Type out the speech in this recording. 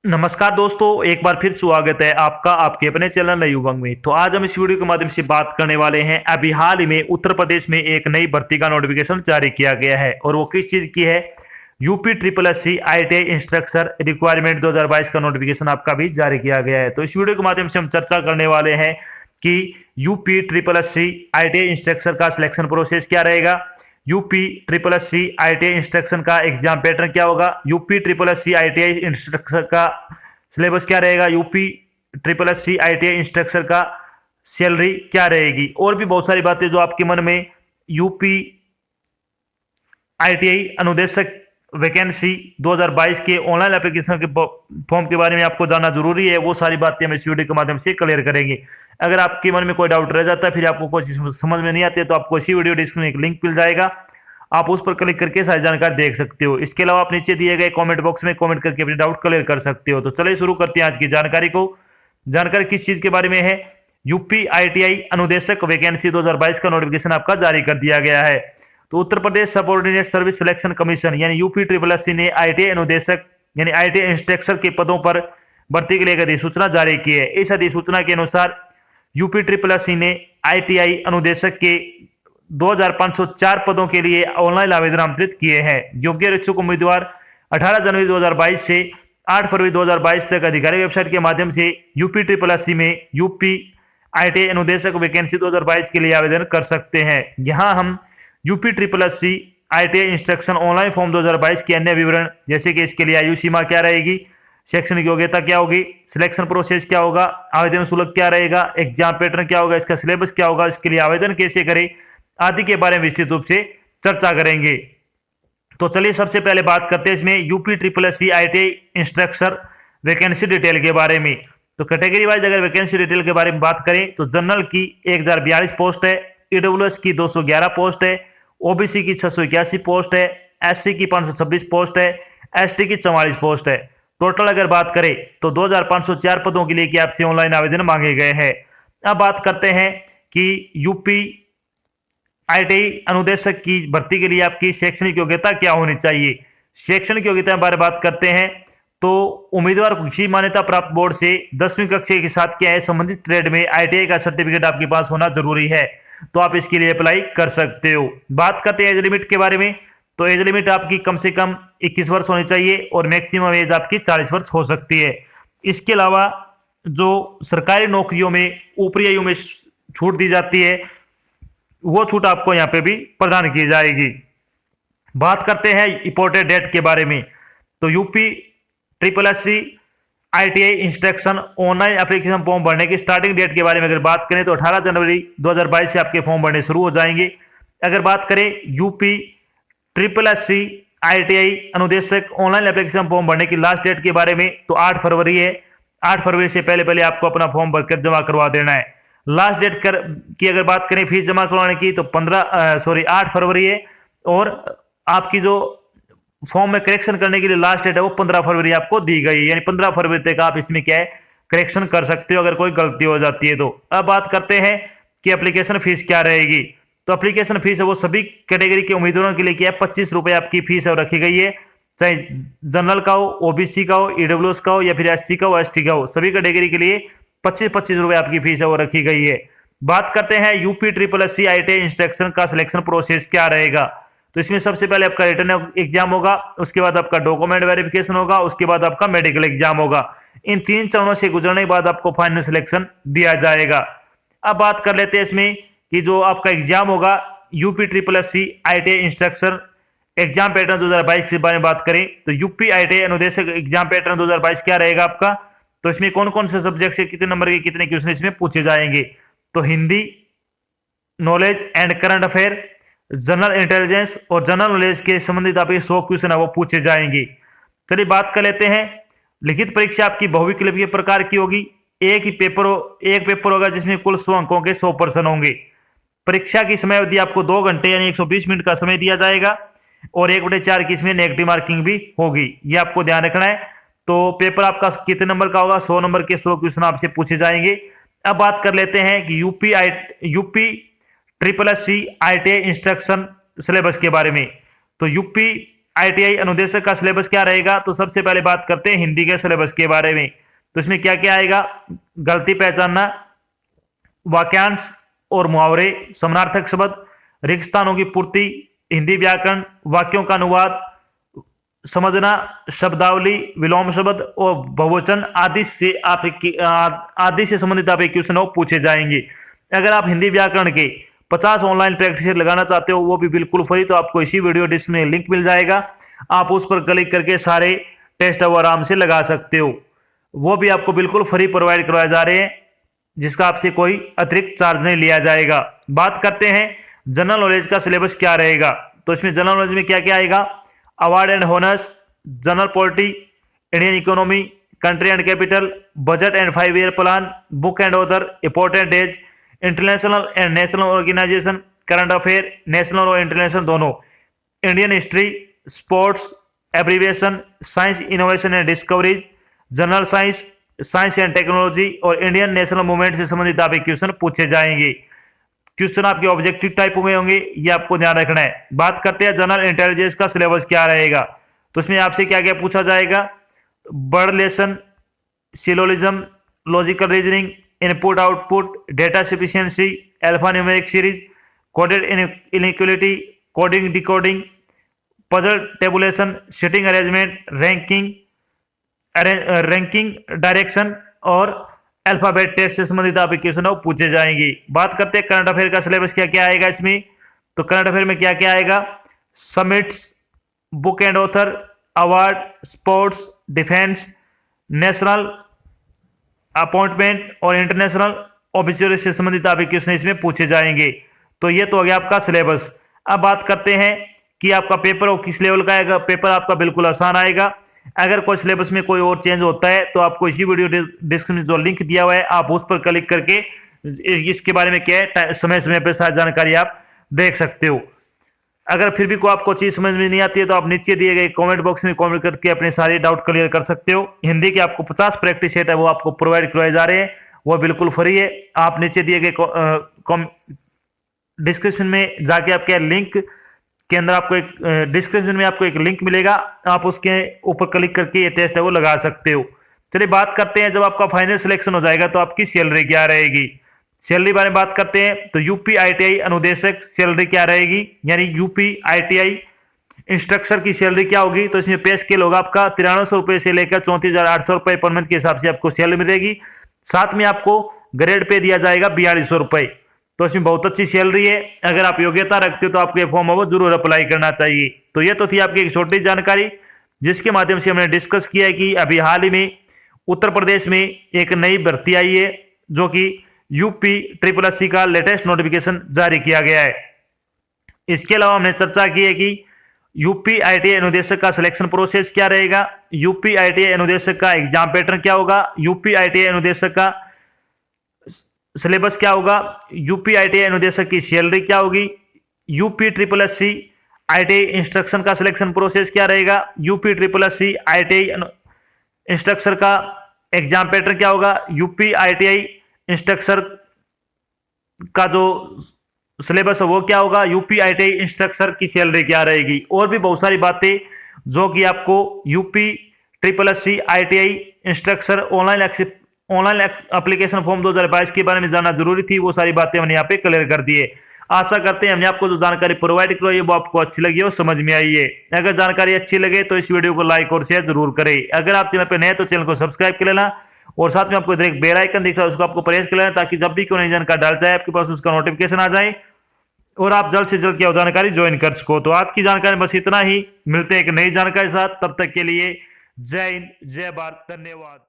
नमस्कार दोस्तों, एक बार फिर स्वागत है आपका आपके अपने चैनल नई उमंग में। तो आज हम इस वीडियो के माध्यम से बात करने वाले हैं। अभी हाल ही में उत्तर प्रदेश में एक नई भर्ती का नोटिफिकेशन जारी किया गया है और वो किस चीज की है। UP triple S C ITI instructor requirement 2022 का नोटिफिकेशन आपका भी जारी किया गया है। तो इस वीडियो के माध्यम से हम चर्चा करने वाले हैं कि UP triple S C ITI instructor का सिलेक्शन प्रोसेस क्या रहेगा, UP triple S C ITI instruction का एग्जाम पैटर्न क्या होगा, UP triple S C ITI instructor का सिलेबस क्या रहेगा, UP triple S C ITI instructor का सैलरी क्या रहेगी, और भी बहुत सारी बातें जो आपके मन में यूपी ITI अनुदेशक वैकेंसी 2022 के ऑनलाइन एप्लीकेशन के फॉर्म के बारे में आपको जानना जरूरी है। वो सारी बातें हम इस वीडियो के माध्यम से क्लियर करेंगे। अगर आपके मन में कोई डाउट रह जाता है, फिर आपको कोई चीज समझ में नहीं आती है, तो आपको इसी वीडियो डिस्क्रिप्शन में एक लिंक मिल जाएगा, आप उस पर क्लिक करके सारी जानकारी देख सकते हो। इसके अलावा आप नीचे दिए गए कमेंट बॉक्स में कमेंट करके अपने डाउट क्लियर कर सकते हो। तो चलिए शुरू करते हैं आज की जानकारी को। जानकारी किस चीज के बारे में है, यूपी ITI अनुदेशक वैकेंसी 2022 का नोटिफिकेशन आपका जारी कर दिया गया है। तो Uttar Pradesh subordinate service selection commission यानी यूपी ट्रिपल एस सी ने ITI अनुदेशक यानी ITI इंस्ट्रक्टर के पदों पर भर्ती के लिए एक अधिसूचना जारी की है। इस अधिसूचना के अनुसार यूपी ट्रिपल एस सी ने ITI अनुदेशक के 2504 पदों के लिए ऑनलाइन आवेदन आमंत्रित किए हैं। योग्य और इच्छुक उम्मीदवार 18 जनवरी 2022 से 8 फरवरी 2022 तक आधिकारिक वेबसाइट के माध्यम से यूपी ट्रिपल एस सी में यूपी ITI अनुदेशक वैकेंसी 2022 के लिए आवेदन कर सकते हैं। यहाँ हम UP triple S C ITI instruction online form 2022 के अन्य विवरण, जैसे कि इसके लिए आयु सीमा क्या रहेगी, शैक्षणिक योग्यता क्या होगी, सिलेक्शन प्रोसेस क्या होगा, आवेदन शुल्क क्या रहेगा, एग्जाम पैटर्न क्या होगा, इसका सिलेबस क्या होगा, इसके लिए आवेदन कैसे करें आदि के बारे में विस्तृत रूप से चर्चा करेंगे। तो चलिए सबसे पहले बात करते हैं इसमें UP triple S C ITI instructor vacancy detail के बारे में। तो कैटेगरी वाइज अगर वैकेंसी डिटेल के बारे में बात करें तो जनरल की 1042 पोस्ट है, EWS की 211 पोस्ट है, OBC की 681 पोस्ट है, SC की 526 पोस्ट है, ST की 44 पोस्ट है। टोटल अगर बात करें तो 2504 पदों के लिए कि आपसे ऑनलाइन आवेदन मांगे गए हैं। अब बात करते हैं कि यूपी ITI अनुदेशक की भर्ती के लिए आपकी शैक्षणिक योग्यता क्या होनी चाहिए। शैक्षणिक योग्यता के बारे में बात करते हैं तो उम्मीदवार को किसी मान्यता प्राप्त बोर्ड से 10वीं कक्षा के साथ क्या है संबंधित ट्रेड में ITI का सर्टिफिकेट आपके पास होना जरूरी है, तो आप इसके लिए अप्लाई कर सकते हो। बात करते हैं एज लिमिट के बारे में, तो एज लिमिट आपकी कम से कम 21 वर्ष होनी चाहिए और मैक्सिमम एज आपकी 40 वर्ष हो सकती है। इसके अलावा जो सरकारी नौकरियों में ऊपरी आयु में छूट दी जाती है, वो छूट आपको यहाँ पे भी प्रदान की जाएगी। बात करते हैं इंपोर्टेड डेट के बारे में, तो UP triple S C ITI instruction online application form भरने की स्टार्टिंग डेट के बारे में अगर बात करें तो 18 जनवरी 2022 से आपके फॉर्म भरने शुरू हो जाएंगे। अगर बात करें UP triple S C ITI अनुदेशक ऑनलाइन एप्लीकेशन फॉर्म भरने की लास्ट डेट के बारे में तो 8 फरवरी है। 8 फरवरी से पहले आपको अपना फॉर्म भरकर जमा करवा देना है। लास्ट डेट की अगर बात करें फीस जमा करवाने की तो 8 फरवरी है, और आपकी जो फॉर्म में करेक्शन करने के लिए लास्ट डेट है वो 15 फरवरी आपको दी गई है, यानी 15 फरवरी तक आप इसमें क्या है करेक्शन कर सकते हो अगर कोई गलती हो जाती है तो। अब बात करते हैं कि एप्लीकेशन फीस क्या रहेगी। तो एप्लीकेशन फीस है वो सभी कैटेगरी के उम्मीदवारों के लिए क्या है 25 रुपए आपकी फीस है रखी गई है, चाहे जनरल का हो, OBC का हो, EWS का हो या फिर SC का हो, ST का हो, सभी कैटेगरी के लिए 25 रुपए आपकी फीस है वो रखी गई है। बात करते हैं UP triple S C ITI instruction का सिलेक्शन प्रोसेस क्या रहेगा। तो इसमें सबसे पहले आपका रिटन एग्जाम होगा, उसके बाद आपका डॉक्यूमेंट वेरिफिकेशन होगा, उसके बाद आपका मेडिकल एग्जाम होगा। इन 3 चरणों से गुजरने के बाद आपको फाइनल सिलेक्शन दिया जाएगा। अब बात कर लेते हैं इसमें कि जो आपका एग्जाम होगा UP triple S C ITI instructor exam pattern 2022 के बारे में बात करें तो यूपी ITI अनुदेशक एग्जाम पैटर्न 2022 क्या रहेगा आपका। तो इसमें कौन कौन से सब्जेक्ट से कितने नंबर के कितने क्वेश्चन इसमें पूछे जाएंगे, तो Hindi, knowledge and current affair, general intelligence और जनरल नॉलेज के संबंधित आपके 100 क्वेश्चन है वो पूछे जाएंगे। चलिए बात कर लेते हैं। लिखित परीक्षा आपकी बहुविकल्पीय प्रकार की होगी। एक पेपर होगा जिसमें कुल 100 अंकों के 100 प्रश्न होंगे। परीक्षा की समय अवधि आपको 2 घंटे यानी 120 मिनट का समय दिया जाएगा और 1/4 की इसमें नेगेटिव मार्किंग भी होगी, ये आपको ध्यान रखना है। तो पेपर आपका कितने नंबर का होगा, 100 नंबर के 100 क्वेश्चन आपसे पूछे जाएंगे। अब बात कर लेते हैं कि UP triple S C ITI instruction syllabus के बारे में। तो यूपी ITI अनुदेशक का सिलेबस क्या रहेगा, तो सबसे पहले बात करते हैं हिंदी के सिलेबस के बारे में। तो इसमें क्या क्या आएगा, गलती पहचानना, वाक्यांश और मुहावरे, समानार्थक शब्द, रिक्त स्थानों की पूर्ति, हिंदी व्याकरण, वाक्यों का अनुवाद समझना, शब्दावली, विलोम शब्द और बहुवचन आदि से संबंधित आप क्वेश्चन पूछे जाएंगे। अगर आप हिंदी व्याकरण के 50 ऑनलाइन प्रैक्टिस लगाना चाहते हो, वो भी बिल्कुल फ्री, तो आपको इसी वीडियो डिस्क्रिप्शन में लिंक मिल जाएगा, आप उस पर क्लिक करके सारे टेस्ट वो आराम से लगा सकते हो। वो भी आपको बिल्कुल फ्री प्रोवाइड करवाए जा रहे हैं, जिसका आपसे कोई अतिरिक्त चार्ज नहीं लिया जाएगा। बात करते हैं जनरल नॉलेज का सिलेबस क्या रहेगा। तो इसमें जनरल नॉलेज में क्या क्या आएगा, award and honours, general polity, Indian economy, country and capital, budget and 5 year plan, book and author, important days, international and national organisation, current affair, national और इंटरनेशनल दोनों, Indian history, sports, abbreviation, science innovation and discoveries, general science, science and technology और Indian national movement से संबंधित आप question पूछे जाएंगे। Question आपके objective type में होंगे, ये आपको ध्यान रखना है। बात करते हैं जनरल इंटेलिजेंस का सिलेबस क्या रहेगा। तो इसमें आपसे क्या क्या पूछा जाएगा, word lesson, syllogism, logical reasoning, input output, data sufficiency, alpha numeric series, coded inequality, coding decoding, puzzle tabulation, sitting arrangement, ranking direction और अल्फाबेट टेस्ट से संबंधित आप क्वेश्चन पूछे जाएंगे। बात करते हैं करंट अफेयर का सिलेबस क्या क्या आएगा इसमें। तो करंट अफेयर में क्या क्या आएगा, summits, book and author, award, sports, defence, national appointment और इंटरनेशनल ऑब्जर्वेशन से संबंधित आप क्वेश्चन इसमें पूछे जाएंगे। तो ये तो हो गया आपका सिलेबस। अब बात करते हैं कि आपका पेपर और किस लेवल का आएगा। पेपर आपका बिल्कुल आसान आएगा। अगर कोई सिलेबस में कोई और चेंज होता है तो आपको इसी वीडियो डिस्क्रिप्शन में जो लिंक दिया हुआ है, आप उस पर क्लिक करके इसके बारे में क्या है समय समय पर सारी जानकारी आप देख सकते हो। अगर फिर भी कोई आपको चीज समझ में नहीं आती है तो आप नीचे दिए गए कमेंट बॉक्स में कमेंट करके अपने सारे डाउट क्लियर कर सकते हो। हिंदी के आपको 50 प्रैक्टिस सेट है वो आपको प्रोवाइड करवाए जा रहे हैं, वो बिल्कुल फ्री है। आप नीचे दिए गए डिस्क्रिप्शन में जाके आपके लिंक के अंदर आपको एक डिस्क्रिप्शन में आपको एक लिंक मिलेगा, आप उसके ऊपर क्लिक करके ये टेस्ट है वो लगा सकते हो। चलिए बात करते हैं, जब आपका फाइनल सिलेक्शन हो जाएगा तो आपकी सैलरी क्या रहेगी। सैलरी बारे में बात करते हैं तो यूपी ITI अनुदेशक सैलरी क्या रहेगी, यानी यूपी ITI इंस्ट्रक्टर की सैलरी क्या होगी। तो इसमें पे स्केल होगा आपका 9300 रुपए से लेकर 34,800 रुपए पर मंथ के हिसाब से आपको सैलरी मिलेगी। साथ में आपको ग्रेड पे दिया जाएगा 4200 रुपए। तो इसमें बहुत अच्छी सैलरी है। अगर आप योग्यता रखते हो तो आपको ये फॉर्म वो जरूर अप्लाई करना चाहिए। तो ये तो थी आपकी एक छोटी जानकारी, जिसके माध्यम से हमने डिस्कस किया है कि अभी हाल ही में उत्तर प्रदेश में एक नई भर्ती आई है, जो कि UPSSC का लेटेस्ट नोटिफिकेशन जारी किया गया है। इसके अलावा हमने चर्चा की है कि यूपी ITI अनुदेशक का सिलेक्शन प्रोसेस क्या रहेगा, यूपी ITI अनुदेशक का एग्जाम पैटर्न क्या होगा, यूपी ITI अनुदेशक का सिलेबस क्या होगा, यूपी ITI अनुदेशक की सैलरी क्या होगी, UPSSC ITI इंस्ट्रक्शन का सिलेक्शन प्रोसेस क्या रहेगा, UPSSC ITI इंस्ट्रक्टर का एग्जाम पैटर्न क्या होगा, यूपी ITI इंस्ट्रक्टर का जो सिलेबस है वो क्या होगा, यूपी ITI इंस्ट्रक्टर की सैलरी क्या रहेगी, और भी बहुत सारी बातें जो कि आपको UPSSC ITI instructor online application form 2022 के बारे में जानना जरूरी थी, वो सारी बातें हमने यहाँ पे क्लियर कर दी है। आशा करते हैं हमने आपको जो जानकारी प्रोवाइड करवाई है वो आपको अच्छी लगी हो, समझ में आई है। अगर जानकारी अच्छी लगे तो इस वीडियो को लाइक और शेयर जरूर करें। अगर आप चैनल पर नए तो चैनल को सब्सक्राइब कर लेना, और साथ में आपको इधर एक बेल आइकन दिख रहा है उसको आपको प्रेस कर लेना, ताकि जब भी कोई नई जानकारी डाल जाए आपके पास उसका नोटिफिकेशन आ जाए और आप जल्द से जल्द क्या जानकारी ज्वाइन कर सको। तो आज की जानकारी बस इतना ही, मिलते हैं एक नई जानकारी के साथ, तब तक के लिए जय हिंद, जय भारत, धन्यवाद।